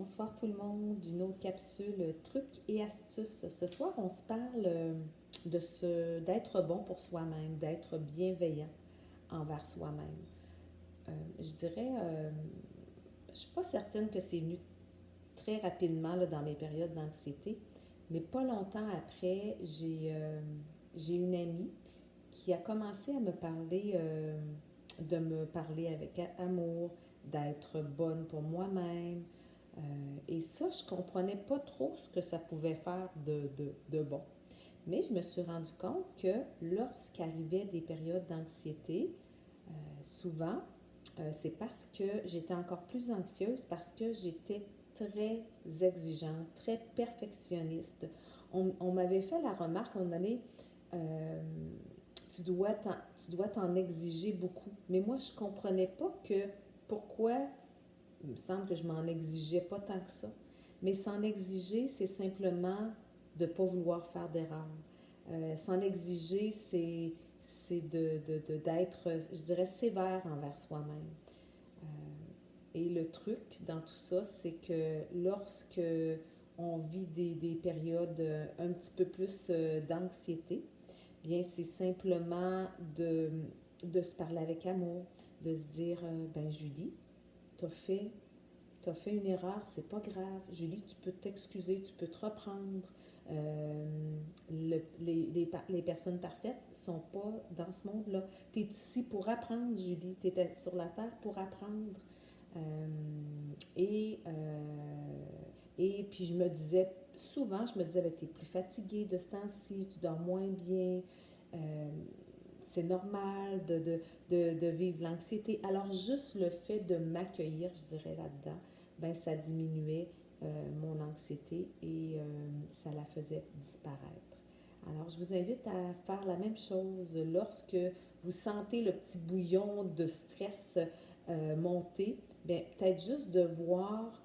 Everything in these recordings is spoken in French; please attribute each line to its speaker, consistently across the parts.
Speaker 1: Bonsoir tout le monde, d'une autre capsule trucs et astuces. Ce soir, on se parle d'être bon pour soi-même, d'être bienveillant envers soi-même. Je dirais, je suis pas certaine que c'est venu très rapidement là, dans mes périodes d'anxiété, mais pas longtemps après, j'ai une amie qui a commencé à me parler, de me parler avec amour, d'être bonne pour moi-même. Et ça, je comprenais pas trop ce que ça pouvait faire de bon. Mais je me suis rendu compte que lorsqu'arrivaient des périodes d'anxiété, souvent, c'est parce que j'étais encore plus anxieuse, parce que j'étais très exigeante, très perfectionniste. On m'avait fait la remarque, on donné, euh, tu dois t'en exiger beaucoup. Mais moi, je comprenais pas que pourquoi, il me semble que je m'en exigeais pas tant que ça. Mais s'en exiger, c'est simplement de ne pas vouloir faire d'erreur. S'en exiger, c'est d'être, je dirais, sévère envers soi-même. Et le truc dans tout ça, c'est que lorsque on vit des périodes un petit peu plus d'anxiété, bien c'est simplement de se parler avec amour, de se dire, ben Julie, t'as fait t'as fait une erreur, c'est pas grave. Julie, tu peux t'excuser, tu peux te reprendre. Les personnes parfaites sont pas dans ce monde-là. Tu es ici pour apprendre, Julie. Tu es sur la terre pour apprendre. Euh, et, puis je me disais, souvent, je me disais, ben, tu es plus fatiguée de ce temps-ci, tu dors moins bien. Euh, c'est normal de vivre l'anxiété. Alors, juste le fait de m'accueillir, je dirais, là-dedans, ben, ça diminuait mon anxiété et ça la faisait disparaître. Alors, je vous invite à faire la même chose lorsque vous sentez le petit bouillon de stress monter. Bien, peut-être juste de voir,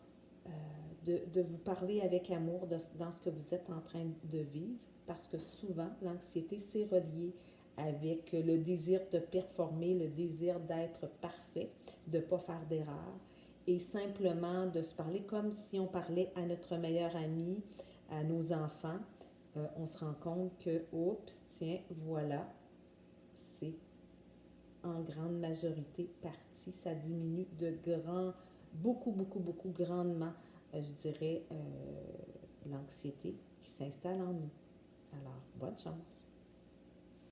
Speaker 1: de vous parler avec amour dans ce que vous êtes en train de vivre, parce que souvent, l'anxiété, c'est relié avec le désir de performer, le désir d'être parfait, de ne pas faire d'erreur, et simplement de se parler comme si on parlait à notre meilleur ami, à nos enfants. On se rend compte que, oups, tiens, voilà, c'est en grande majorité partie. Ça diminue beaucoup grandement, je dirais, l'anxiété qui s'installe en nous. Alors, bonne chance.